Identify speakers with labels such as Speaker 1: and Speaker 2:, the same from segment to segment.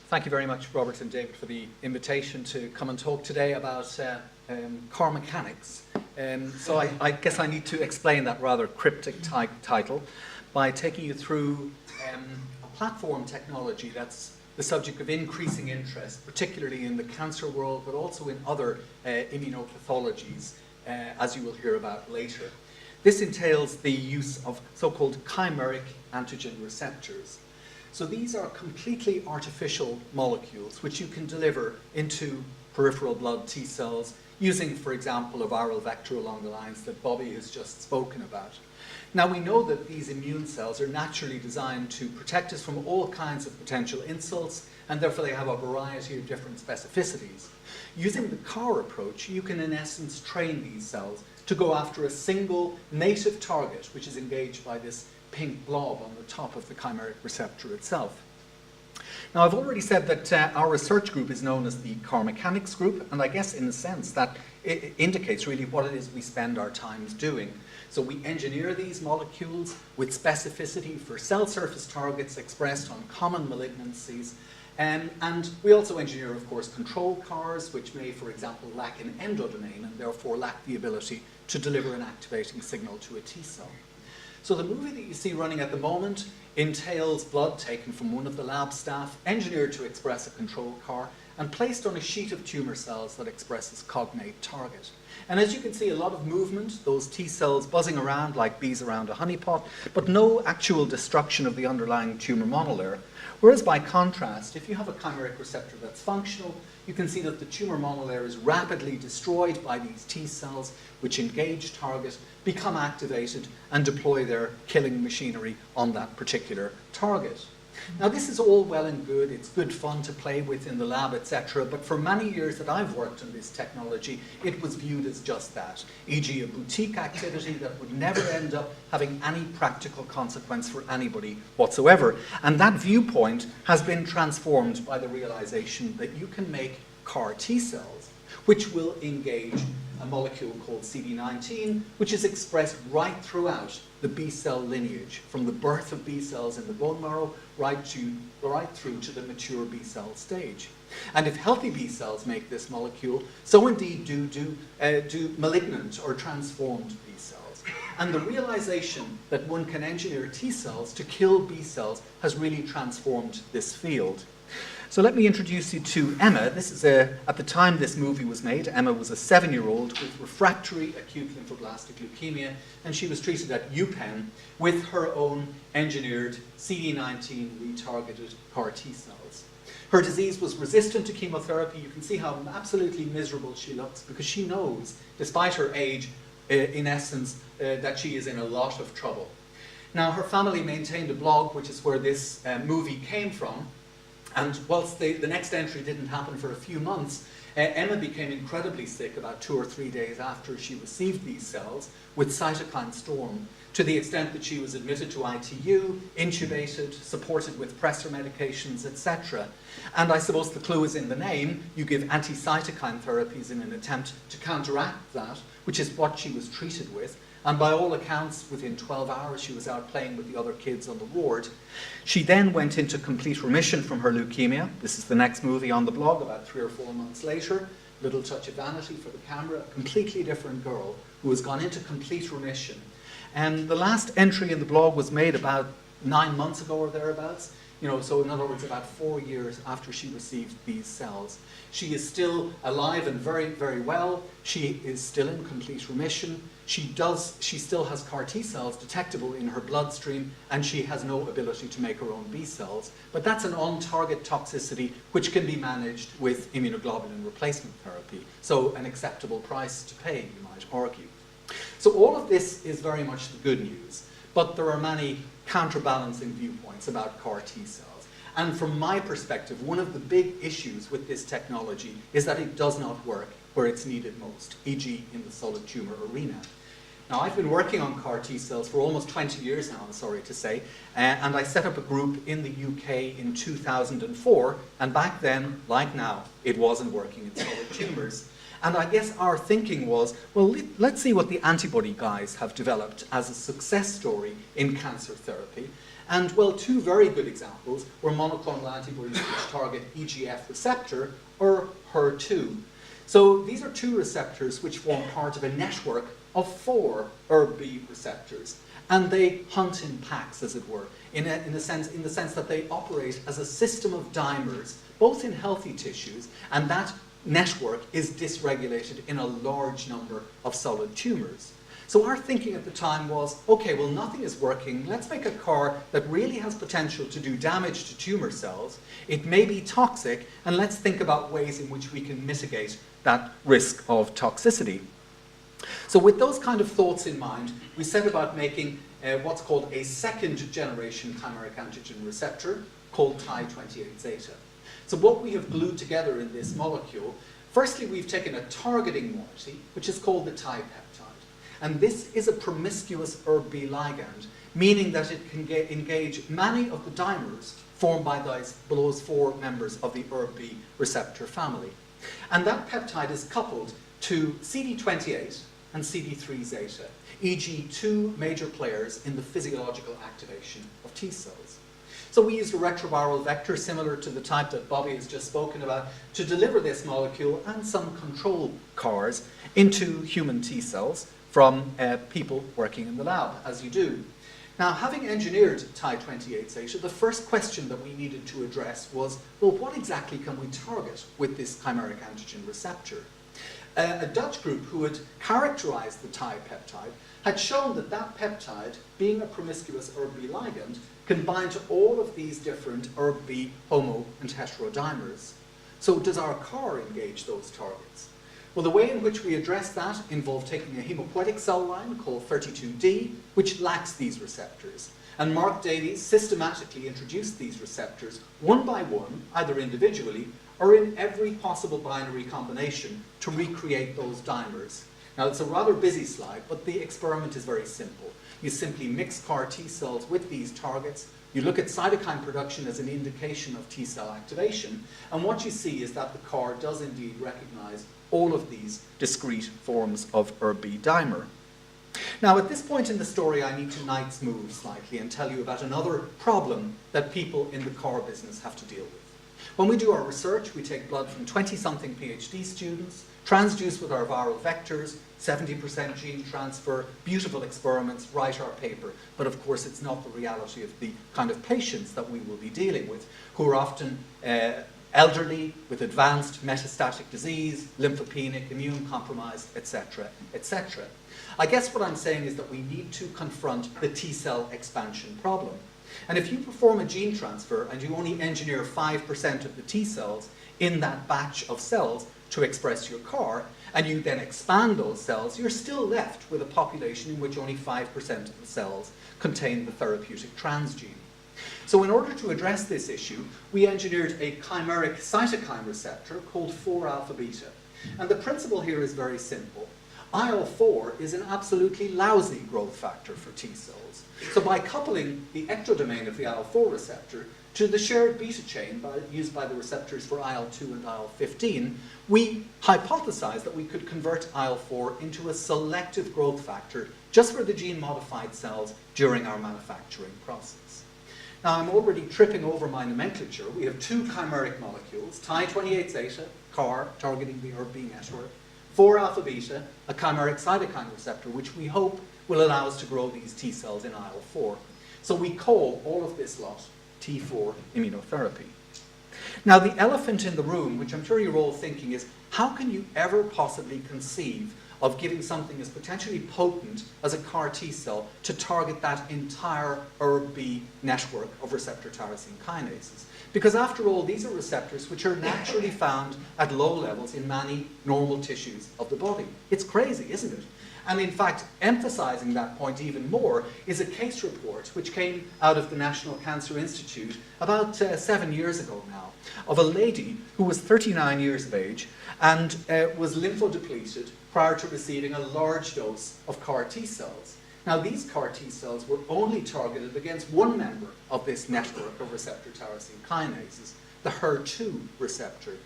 Speaker 1: Thank you very much, Robert and David, for the invitation to come and talk today about car mechanics. So I guess I need to explain that rather cryptic title by taking you through a platform technology that's the subject of increasing interest, particularly in the cancer world, but also in other immunopathologies, as you will hear about later. This entails the use of so-called chimeric antigen receptors. So these are completely artificial molecules which you can deliver into peripheral blood T cells using, for example, a viral vector along the lines that Bobby has just spoken about. Now we know that these immune cells are naturally designed to protect us from all kinds of potential insults, and therefore they have a variety of different specificities. Using the CAR approach, you can in essence train these cells to go after a single native target which is engaged by this pink blob on the top of the chimeric receptor itself. Now, I've already said that our research group is known as the Car Mechanics Group, and I guess in a sense that it indicates really what it is we spend our times doing. So we engineer these molecules with specificity for cell surface targets expressed on common malignancies, and we also engineer, of course, control cars, which may, for example, lack an endodomain and therefore lack the ability to deliver an activating signal to a T cell. So the movie that you see running at the moment entails blood taken from one of the lab staff, engineered to express a control CAR, and placed on a sheet of tumour cells that expresses cognate target. And as you can see, a lot of movement, those T cells buzzing around like bees around a honeypot, but no actual destruction of the underlying tumour monolayer. Whereas by contrast, if you have a chimeric receptor that's functional, you can see that the tumour monolayer is rapidly destroyed by these T cells, which engage target, become activated, and deploy their killing machinery on that particular target. Now this is all well and good, it's good fun to play with in the lab, etc., but for many years that I've worked on this technology, it was viewed as just that, e.g. a boutique activity that would never end up having any practical consequence for anybody whatsoever. And that viewpoint has been transformed by the realization that you can make CAR T cells, which will engage a molecule called CD19, which is expressed right throughout the B cell lineage, from the birth of B cells in the bone marrow right through to the mature B cell stage. And if healthy B cells make this molecule, so indeed do malignant or transformed B cells. And the realization that one can engineer T cells to kill B cells has really transformed this field. So let me introduce you to Emma. This is at the time this movie was made, Emma was a 7-year-old with refractory acute lymphoblastic leukemia, and she was treated at UPenn with her own engineered CD19 retargeted CAR T cells. Her disease was resistant to chemotherapy. You can see how absolutely miserable she looks because she knows, despite her age, in essence, that she is in a lot of trouble. Now, her family maintained a blog, which is where this movie came from. And whilst the next entry didn't happen for a few months, Emma became incredibly sick about 2 or 3 days after she received these cells with cytokine storm, to the extent that she was admitted to ITU, intubated, supported with pressor medications, etc. And I suppose the clue is in the name. You give anti-cytokine therapies in an attempt to counteract that, which is what she was treated with. And by all accounts, within 12 hours, she was out playing with the other kids on the ward. She then went into complete remission from her leukemia. This is the next movie on the blog, about 3 or 4 months later. Little touch of vanity for the camera. A completely different girl who has gone into complete remission. And the last entry in the blog was made about 9 months ago or thereabouts. So in other words, about 4 years after she received these cells. She is still alive and very, very well. She is still in complete remission. She still has CAR T cells detectable in her bloodstream, and she has no ability to make her own B cells. But that's an on-target toxicity which can be managed with immunoglobulin replacement therapy. So an acceptable price to pay, you might argue. So all of this is very much the good news, but there are many counterbalancing viewpoints about CAR T cells. And from my perspective, one of the big issues with this technology is that it does not work where it's needed most, e.g. in the solid tumor arena. Now, I've been working on CAR T cells for almost 20 years now, I'm sorry to say, and I set up a group in the UK in 2004, and back then, like now, it wasn't working in solid tumors. And I guess our thinking was, well, let's see what the antibody guys have developed as a success story in cancer therapy. And, well, two very good examples were monoclonal antibodies which target EGF receptor or HER2. So these are two receptors which form part of a network of 4 ERB receptors. And they hunt in packs, as it were, in the sense that they operate as a system of dimers, both in healthy tissues, and that network is dysregulated in a large number of solid tumors. So our thinking at the time was, okay, well, nothing is working. Let's make a CAR that really has potential to do damage to tumor cells. It may be toxic, and let's think about ways in which we can mitigate that risk of toxicity. So with those kind of thoughts in mind, we set about making what's called a second generation chimeric antigen receptor called Ti-28 zeta. So what we have glued together in this molecule, firstly, we've taken a targeting moiety, which is called the Ti peptide. And this is a promiscuous ERB ligand, meaning that it can engage many of the dimers formed by those 4 members of the ERB receptor family. And that peptide is coupled to CD28 and CD3 zeta, e.g. 2 major players in the physiological activation of T cells. So we used a retroviral vector similar to the type that Bobby has just spoken about to deliver this molecule and some control CARs into human T cells from people working in the lab, as you do. Now, having engineered Ti-28 zeta, the first question that we needed to address was, well, what exactly can we target with this chimeric antigen receptor? A Dutch group who had characterized the Ti peptide had shown that that peptide, being a promiscuous ERB ligand, can bind to all of these different ERB homo and heterodimers. So does our CAR engage those targets? Well, the way in which we address that involved taking a hemopoietic cell line called 32D, which lacks these receptors. And Mark Davies systematically introduced these receptors one by one, either individually or in every possible binary combination to recreate those dimers. Now, it's a rather busy slide, but the experiment is very simple. You simply mix CAR T cells with these targets. You look at cytokine production as an indication of T cell activation, and what you see is that the CAR does indeed recognize all of these discrete forms of ERB dimer. Now, at this point in the story, I need to Knight's move slightly and tell you about another problem that people in the CAR business have to deal with. When we do our research, we take blood from 20-something PhD students, transduce with our viral vectors, 70% gene transfer, beautiful experiments, write our paper. But of course, it's not the reality of the kind of patients that we will be dealing with, who are often elderly, with advanced metastatic disease, lymphopenic, immune compromised, etc., etc. I guess what I'm saying is that we need to confront the T cell expansion problem. And if you perform a gene transfer and you only engineer 5% of the T cells in that batch of cells to express your CAR, and you then expand those cells, you're still left with a population in which only 5% of the cells contain the therapeutic transgene. So in order to address this issue, we engineered a chimeric cytokine receptor called 4-alpha beta. And the principle here is very simple. IL-4 is an absolutely lousy growth factor for T cells. So by coupling the ectodomain of the IL-4 receptor to the shared beta chain used by the receptors for IL-2 and IL-15, we hypothesized that we could convert IL-4 into a selective growth factor just for the gene-modified cells during our manufacturing process. Now, I'm already tripping over my nomenclature. We have 2 chimeric molecules, Ti-28 zeta, CAR, targeting the ERB network, 4-alpha beta, a chimeric cytokine receptor, which we hope will allow us to grow these T cells in IL-4. So we call all of this lot T4 immunotherapy. Now, the elephant in the room, which I'm sure you're all thinking, is how can you ever possibly conceive of giving something as potentially potent as a CAR T cell to target that entire ERB network of receptor tyrosine kinases? Because after all, these are receptors which are naturally found at low levels in many normal tissues of the body. It's crazy, isn't it? And in fact, emphasizing that point even more is a case report which came out of the National Cancer Institute about 7 years ago now, of a lady who was 39 years of age and was lymphodepleted prior to receiving a large dose of CAR T cells. Now, these CAR T cells were only targeted against one member of this network of receptor tyrosine kinases, the HER2 receptor.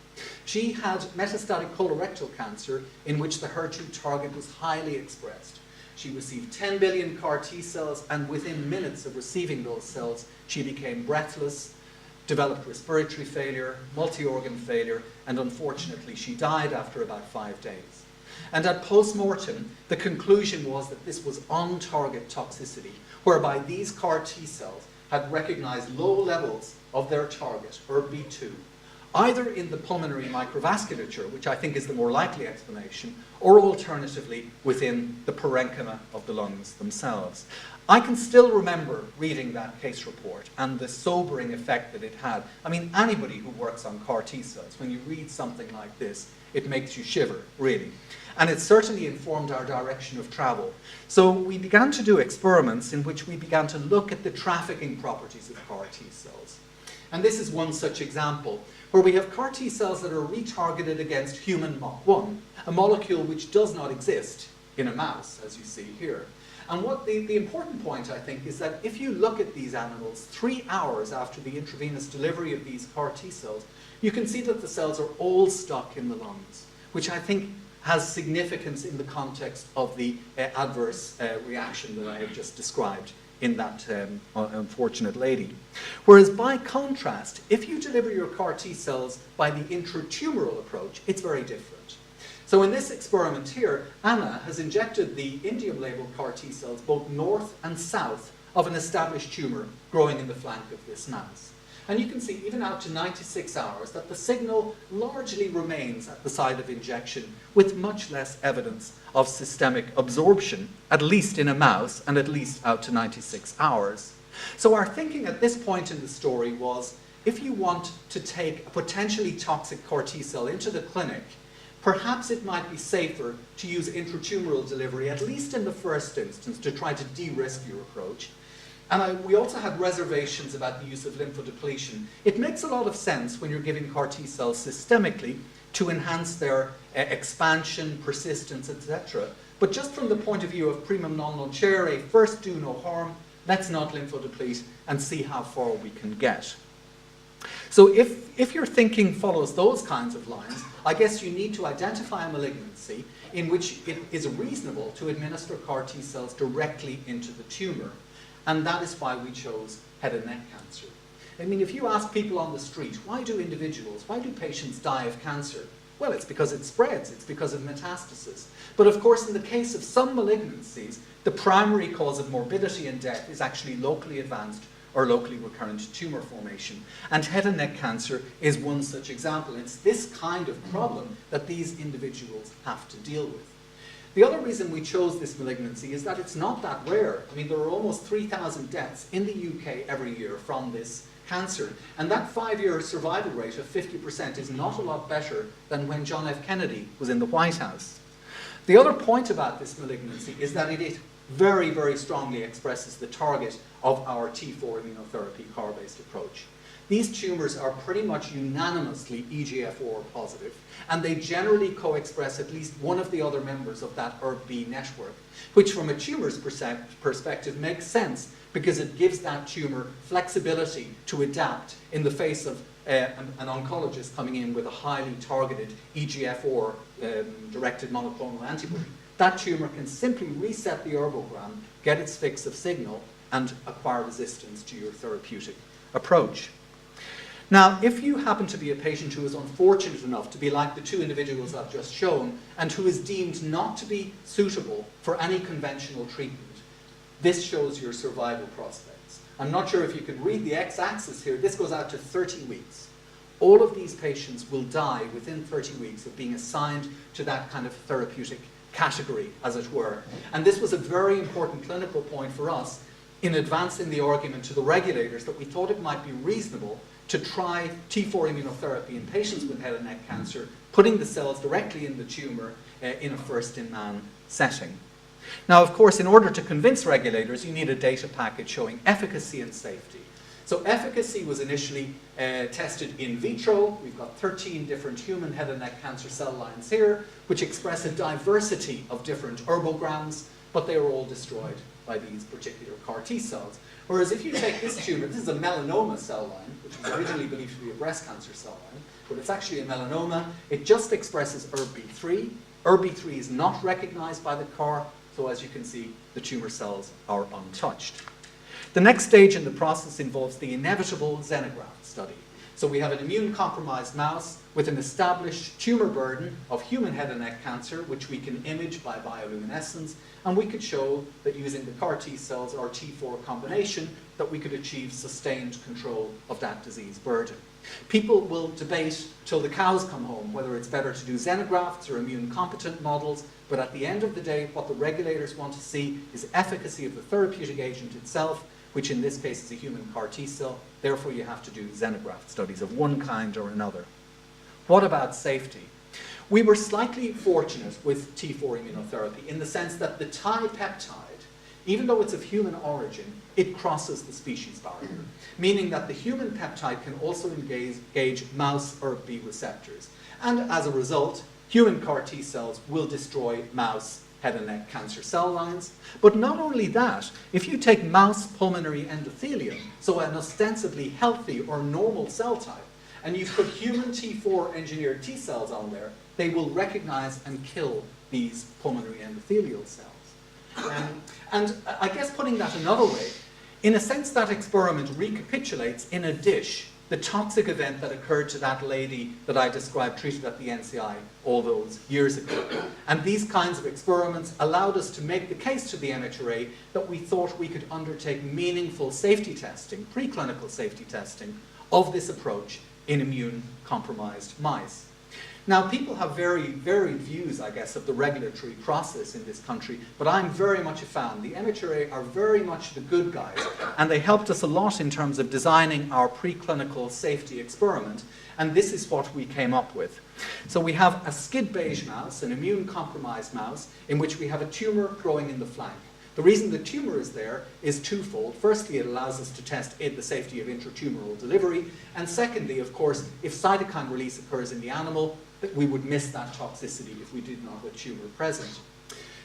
Speaker 1: She had metastatic colorectal cancer in which the HER2 target was highly expressed. She received 10 billion CAR T cells, and within minutes of receiving those cells, she became breathless, developed respiratory failure, multi-organ failure, and unfortunately she died after about 5 days. And at post-mortem, the conclusion was that this was on-target toxicity, whereby these CAR T cells had recognized low levels of their target, ERB2, either in the pulmonary microvasculature, which I think is the more likely explanation, or alternatively within the parenchyma of the lungs themselves. I can still remember reading that case report and the sobering effect that it had. I mean, anybody who works on CAR T cells, when you read something like this, it makes you shiver, really. And it certainly informed our direction of travel. So we began to do experiments in which we began to look at the trafficking properties of CAR T cells. And this is one such example, where we have CAR T cells that are retargeted against human MOC1, a molecule which does not exist in a mouse, as you see here. And what the important point, I think, is that if you look at these animals 3 hours after the intravenous delivery of these CAR T cells, you can see that the cells are all stuck in the lungs, which I think has significance in the context of the adverse reaction that I have just described in that unfortunate lady. Whereas by contrast, if you deliver your CAR T cells by the intratumoral approach, it's very different. So in this experiment here, Anna has injected the indium-labeled CAR T cells both north and south of an established tumor growing in the flank of this mouse. And you can see, even out to 96 hours, that the signal largely remains at the site of injection with much less evidence of systemic absorption, at least in a mouse, and at least out to 96 hours. So our thinking at this point in the story was, if you want to take a potentially toxic CAR T cell into the clinic, perhaps it might be safer to use intratumoral delivery, at least in the first instance, to try to de-risk your approach. And we also had reservations about the use of lymphodepletion. It makes a lot of sense when you're giving CAR T cells systemically to enhance their expansion, persistence, etc. But just from the point of view of primum non nocere, first do no harm, let's not lymphodeplete and see how far we can get. So if your thinking follows those kinds of lines, I guess you need to identify a malignancy in which it is reasonable to administer CAR T cells directly into the tumor. And that is why we chose head and neck cancer. I mean, if you ask people on the street, why do patients die of cancer? Well, it's because it spreads, it's because of metastasis. But of course, in the case of some malignancies, the primary cause of morbidity and death is actually locally advanced or locally recurrent tumor formation. And head and neck cancer is one such example. It's this kind of problem that these individuals have to deal with. The other reason we chose this malignancy is that it's not that rare. I mean, there are almost 3,000 deaths in the UK every year from this cancer. And that 5-year survival rate of 50% is not a lot better than when John F. Kennedy was in the White House. The other point about this malignancy is that it very, very strongly expresses the target of our T4 immunotherapy CAR-based approach. These tumors are pretty much unanimously EGFR positive, and they generally co-express at least one of the other members of that ERB network, which from a tumor's perspective makes sense because it gives that tumor flexibility to adapt in the face of an oncologist coming in with a highly targeted EGFR directed monoclonal antibody. That tumor can simply reset the erbogram, get its fix of signal, and acquire resistance to your therapeutic approach. Now, if you happen to be a patient who is unfortunate enough to be like the two individuals I've just shown, and who is deemed not to be suitable for any conventional treatment, this shows your survival prospects. I'm not sure if you could read the x-axis here. This goes out to 30 weeks. All of these patients will die within 30 weeks of being assigned to that kind of therapeutic category, as it were. And this was a very important clinical point for us in advancing the argument to the regulators that we thought it might be reasonable to try T4 immunotherapy in patients with head and neck cancer, putting the cells directly in the tumor in a first-in-man setting. Now, of course, in order to convince regulators, you need a data package showing efficacy and safety. So efficacy was initially tested in vitro. We've got 13 different human head and neck cancer cell lines here, which express a diversity of different herbograms, but they were all destroyed by these particular CAR T cells. Whereas if you take this tumor, this is a melanoma cell line, which was originally believed to be a breast cancer cell line, but it's actually a melanoma. It just expresses ERB3. ERB3 is not recognized by the CAR, so as you can see, the tumor cells are untouched. The next stage in the process involves the inevitable xenograft study. So we have an immune-compromised mouse with an established tumor burden of human head and neck cancer, which we can image by bioluminescence, and we could show that using the CAR T cells or T4 combination, that we could achieve sustained control of that disease burden. People will debate till the cows come home whether it's better to do xenografts or immune-competent models, but at the end of the day, what the regulators want to see is efficacy of the therapeutic agent itself, which in this case is a human CAR T cell. Therefore, you have to do xenograft studies of one kind or another. What about safety? We were slightly fortunate with T4 immunotherapy in the sense that the Thai peptide, even though it's of human origin, it crosses the species barrier, meaning that the human peptide can also engage mouse ERB receptors. And as a result, human CAR T cells will destroy mouse head and neck cancer cell lines. But not only that, if you take mouse pulmonary endothelium, so an ostensibly healthy or normal cell type, and you put human T4 engineered T cells on there, they will recognize and kill these pulmonary endothelial cells. And I guess putting that another way, in a sense that experiment recapitulates in a dish the toxic event that occurred to that lady that I described treated at the NCI all those years ago. And these kinds of experiments allowed us to make the case to the MHRA that we thought we could undertake meaningful safety testing, preclinical safety testing, of this approach in immune-compromised mice. Now, people have very varied views, I guess, of the regulatory process in this country, but I'm very much a fan. The MHRA are very much the good guys, and they helped us a lot in terms of designing our preclinical safety experiment, and this is what we came up with. So we have a skid beige mouse, an immune-compromised mouse, in which we have a tumor growing in the flank. The reason the tumor is there is twofold. Firstly, it allows us to test the safety of intratumoral delivery, and secondly, of course, if cytokine release occurs in the animal, that we would miss that toxicity if we did not have a tumor present.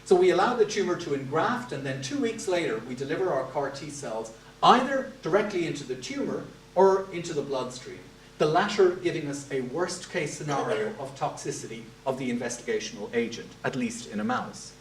Speaker 1: So we allow the tumor to engraft, and then 2 weeks later, we deliver our CAR T cells either directly into the tumor or into the bloodstream, the latter giving us a worst case scenario of toxicity of the investigational agent, at least in a mouse.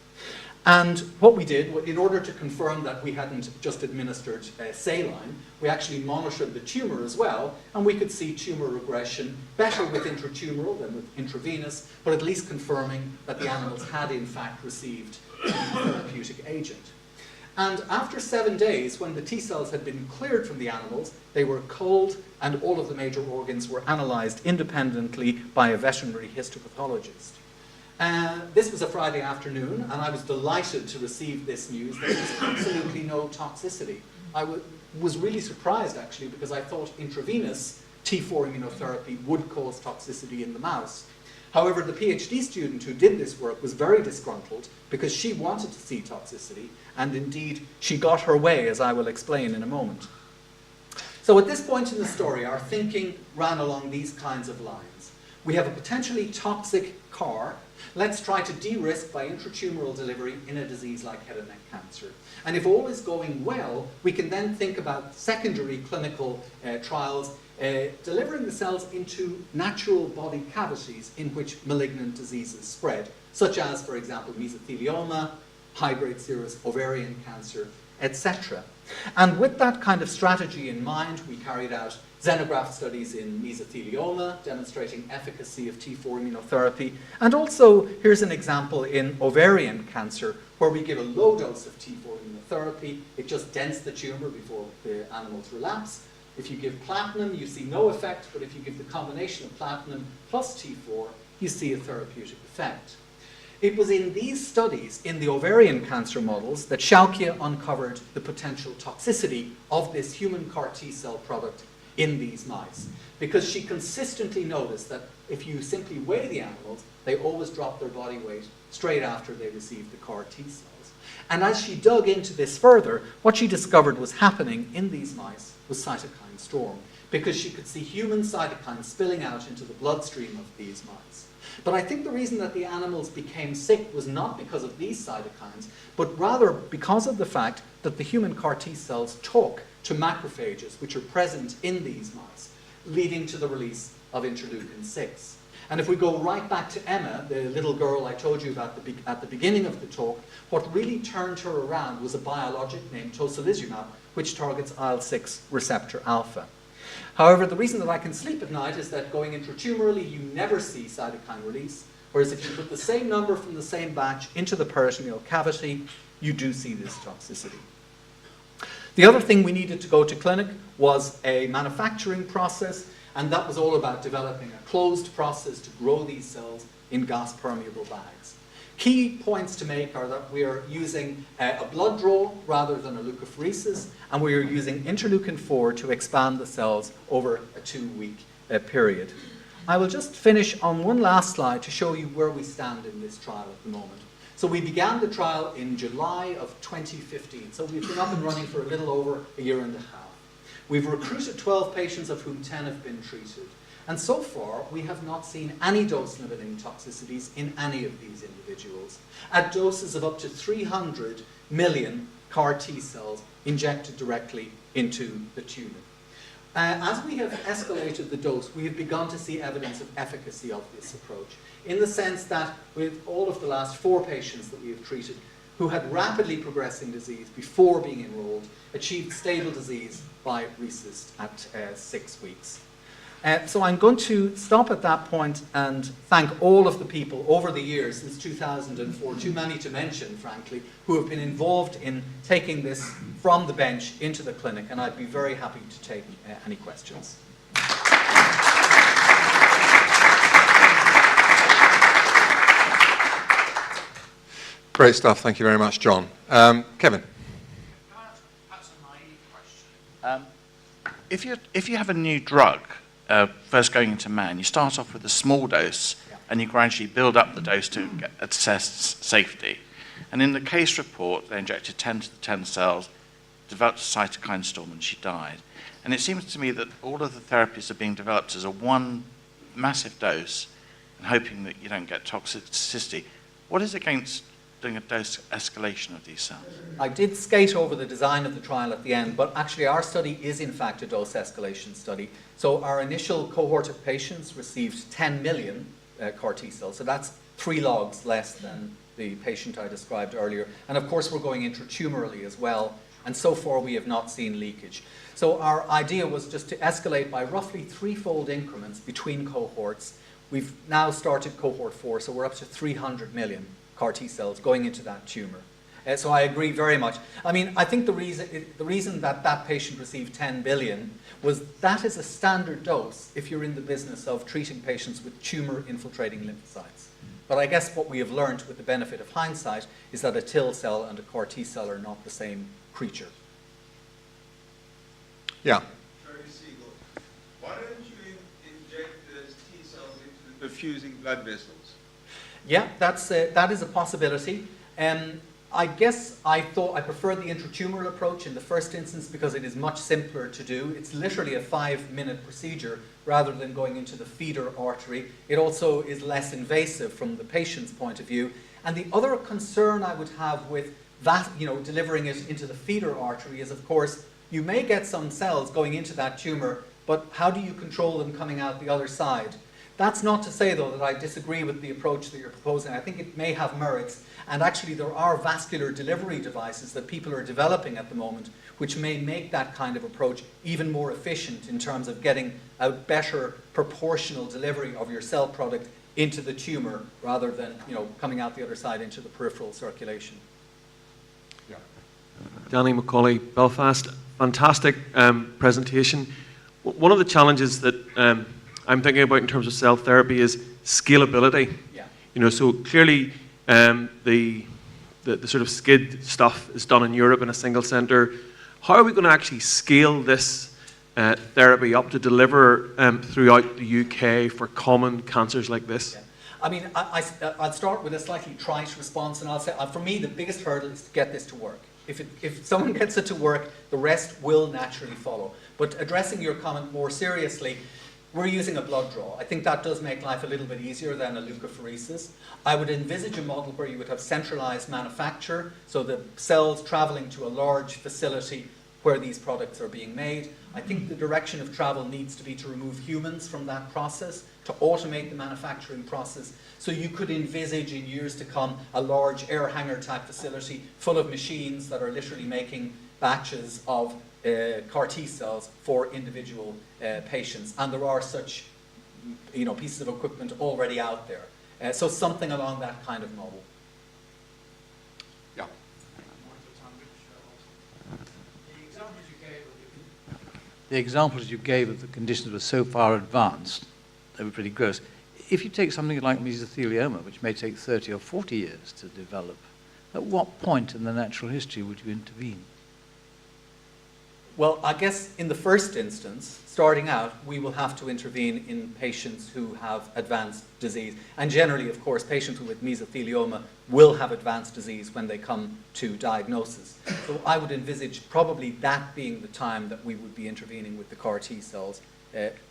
Speaker 1: And what we did, in order to confirm that we hadn't just administered saline, we actually monitored the tumor as well, and we could see tumor regression better with intratumoral than with intravenous, but at least confirming that the animals had in fact received the therapeutic agent. And after 7 days, when the T cells had been cleared from the animals, they were cold, and all of the major organs were analyzed independently by a veterinary histopathologist. This was a Friday afternoon, and I was delighted to receive this news that there was absolutely no toxicity. I was really surprised, actually, because I thought intravenous T4 immunotherapy would cause toxicity in the mouse. However, the PhD student who did this work was very disgruntled because she wanted to see toxicity, and indeed, she got her way, as I will explain in a moment. So at this point in the story, our thinking ran along these kinds of lines. We have a potentially toxic CAR. Let's try to de-risk by intratumoral delivery in a disease like head and neck cancer. And if all is going well, we can then think about secondary clinical trials, delivering the cells into natural body cavities in which malignant diseases spread, such as, for example, mesothelioma, high-grade serous ovarian cancer, etc. And with that kind of strategy in mind, we carried out xenograft studies in mesothelioma, demonstrating efficacy of T4 immunotherapy. And also, here's an example in ovarian cancer, where we give a low dose of T4 immunotherapy. It just dents the tumor before the animals relapse. If you give platinum, you see no effect, but if you give the combination of platinum plus T4, you see a therapeutic effect. It was in these studies, in the ovarian cancer models, that Schaukje uncovered the potential toxicity of this human CAR T cell product in these mice, because she consistently noticed that if you simply weigh the animals, they always drop their body weight straight after they received the CAR T cells. And as she dug into this further, what she discovered was happening in these mice was cytokine storm, because she could see human cytokines spilling out into the bloodstream of these mice. But I think the reason that the animals became sick was not because of these cytokines, but rather because of the fact that the human CAR T cells talk to macrophages, which are present in these mice, leading to the release of interleukin-6. And if we go right back to Emma, the little girl I told you about at the beginning of the talk, what really turned her around was a biologic named tocilizumab, which targets IL-6 receptor alpha. However, the reason that I can sleep at night is that going intratumorally, you never see cytokine release, whereas if you put the same number from the same batch into the peritoneal cavity, you do see this toxicity. The other thing we needed to go to clinic was a manufacturing process, and that was all about developing a closed process to grow these cells in gas-permeable bags. Key points to make are that we are using a blood draw rather than a leukapheresis, and we are using interleukin-4 to expand the cells over a 2-week period. I will just finish on one last slide to show you where we stand in this trial at the moment. So we began the trial in July of 2015, so we've been up and running for a little over a year and a half. We've recruited 12 patients, of whom 10 have been treated. And so far, we have not seen any dose-limiting toxicities in any of these individuals, at doses of up to 300 million CAR T cells injected directly into the tumor. As we have escalated the dose, we have begun to see evidence of efficacy of this approach, in the sense that with all of the last 4 patients that we have treated who had rapidly progressing disease before being enrolled, achieved stable disease by RECIST at 6 weeks. So I'm going to stop at that point and thank all of the people over the years since 2004, too many to mention, frankly, who have been involved in taking this from the bench into the clinic, and I'd be very happy to take any questions.
Speaker 2: Great stuff. Thank you very much, John. Kevin.
Speaker 3: That's a naive question. If you have a new drug first going into man, you start off with a small dose and you gradually build up the dose to assess safety. And in the case report, they injected 10 to the 10 cells, developed a cytokine storm, and she died. And it seems to me that all of the therapies are being developed as a one massive dose and hoping that you don't get toxicity. What is against doing a dose escalation of these cells?
Speaker 1: I did skate over the design of the trial at the end, but actually our study is in fact a dose escalation study. So our initial cohort of patients received 10 million CAR T cells, so that's 3 logs less than the patient I described earlier. And of course we're going intratumorally as well, and so far we have not seen leakage. So our idea was just to escalate by roughly 3-fold increments between cohorts. We've now started cohort 4, so we're up to 300 million CAR T cells going into that tumor. So I agree very much. I mean, I think the reason that that patient received 10 billion was that is a standard dose if you're in the business of treating patients with tumor-infiltrating lymphocytes. But I guess what we have learned with the benefit of hindsight is that a TIL cell and a CAR T cell are not the same creature.
Speaker 2: Yeah.
Speaker 4: Why don't you inject the T cells into the perfusing blood vessels?
Speaker 1: Yeah, that is a possibility. I guess I thought I preferred the intratumoral approach in the first instance because it is much simpler to do. It's literally a 5-minute procedure rather than going into the feeder artery. It also is less invasive from the patient's point of view. And the other concern I would have with that, delivering it into the feeder artery is, of course, you may get some cells going into that tumor, but how do you control them coming out the other side? That's not to say, though, that I disagree with the approach that you're proposing. I think it may have merits, and actually there are vascular delivery devices that people are developing at the moment which may make that kind of approach even more efficient in terms of getting a better proportional delivery of your cell product into the tumor rather than coming out the other side into the peripheral circulation.
Speaker 2: Yeah.
Speaker 5: Danny Macaulay, Belfast. Fantastic presentation. One of the challenges that I'm thinking about in terms of cell therapy is scalability.
Speaker 1: Yeah.
Speaker 5: So clearly the sort of SCID stuff is done in Europe in a single center. How are we going to actually scale this therapy up to deliver throughout the UK for common cancers like this?
Speaker 1: Yeah. I mean, I'll start with a slightly trite response, and I'll say, for me, the biggest hurdle is to get this to work. If someone gets it to work, the rest will naturally follow. But addressing your comment more seriously, we're using a blood draw. I think that does make life a little bit easier than a leukapheresis. I would envisage a model where you would have centralized manufacture, so the cells traveling to a large facility where these products are being made. I think the direction of travel needs to be to remove humans from that process, to automate the manufacturing process. So you could envisage in years to come a large air hangar type facility full of machines that are literally making batches of CAR T cells for individual patients. And there are such pieces of equipment already out there. So something along that kind of model.
Speaker 2: Yeah.
Speaker 6: The examples you gave of the conditions were so far advanced, they were pretty gross. If you take something like mesothelioma, which may take 30 or 40 years to develop, at what point in the natural history would you intervene?
Speaker 1: Well, I guess in the first instance, starting out, we will have to intervene in patients who have advanced disease. And generally, of course, patients with mesothelioma will have advanced disease when they come to diagnosis. So I would envisage probably that being the time that we would be intervening with the CAR T cells.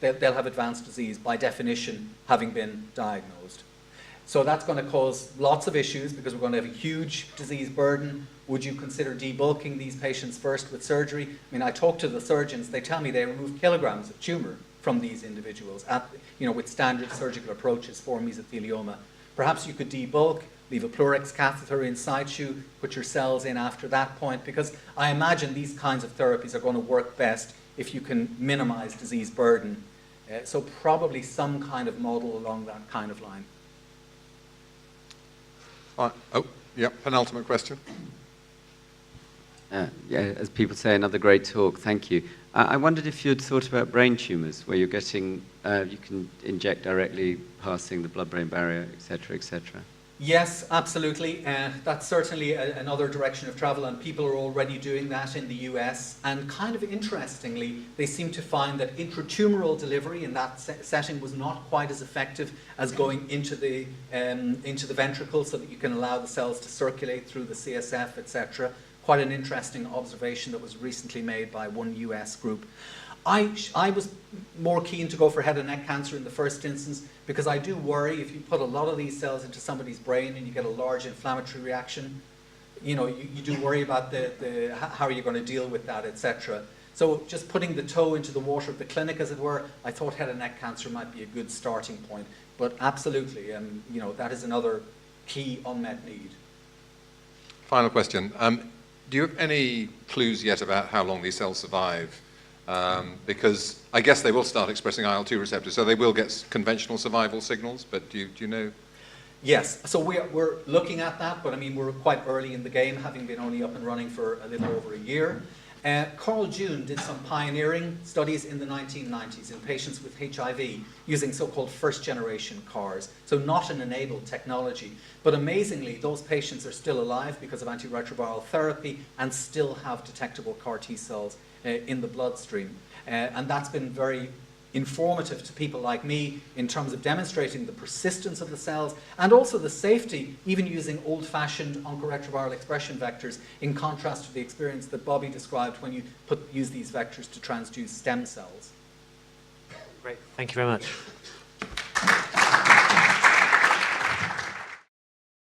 Speaker 1: They'll have advanced disease, by definition, having been diagnosed. So that's going to cause lots of issues because we're going to have a huge disease burden. Would you consider debulking these patients first with surgery? I mean, I talk to the surgeons, they tell me they remove kilograms of tumor from these individuals with standard surgical approaches for mesothelioma. Perhaps you could debulk, leave a Pleurex catheter in situ, put your cells in after that point, because I imagine these kinds of therapies are going to work best if you can minimize disease burden. So probably some kind of model along that kind of line.
Speaker 2: Penultimate question.
Speaker 7: As people say, another great talk. Thank you. I wondered if you'd thought about brain tumours, where you're getting, you can inject directly passing the blood-brain barrier, et cetera, et cetera.
Speaker 1: Yes, absolutely. That's certainly another direction of travel, and people are already doing that in the US. And kind of interestingly, they seem to find that intratumoral delivery in that setting was not quite as effective as going into the ventricle, so that you can allow the cells to circulate through the CSF, etc. Quite an interesting observation that was recently made by one US group. I was more keen to go for head and neck cancer in the first instance, because I do worry if you put a lot of these cells into somebody's brain and you get a large inflammatory reaction, you do worry about how are you going to deal with that, etc. So just putting the toe into the water of the clinic, as it were, I thought head and neck cancer might be a good starting point. But absolutely, that is another key unmet need.
Speaker 2: Final question. Do you have any clues yet about how long these cells survive? Because I guess they will start expressing IL-2 receptors, so they will get conventional survival signals, but do you know?
Speaker 1: Yes, so we're looking at that, but I mean, we're quite early in the game, having been only up and running for a little over a year. Carl June did some pioneering studies in the 1990s in patients with HIV using so-called first-generation CARs, so not an enabled technology. But amazingly, those patients are still alive because of antiretroviral therapy and still have detectable CAR T cells in the bloodstream. And that's been very informative to people like me in terms of demonstrating the persistence of the cells and also the safety, even using old-fashioned oncoretroviral expression vectors, in contrast to the experience that Bobby described when you use these vectors to transduce stem cells.
Speaker 8: Great, thank you very much.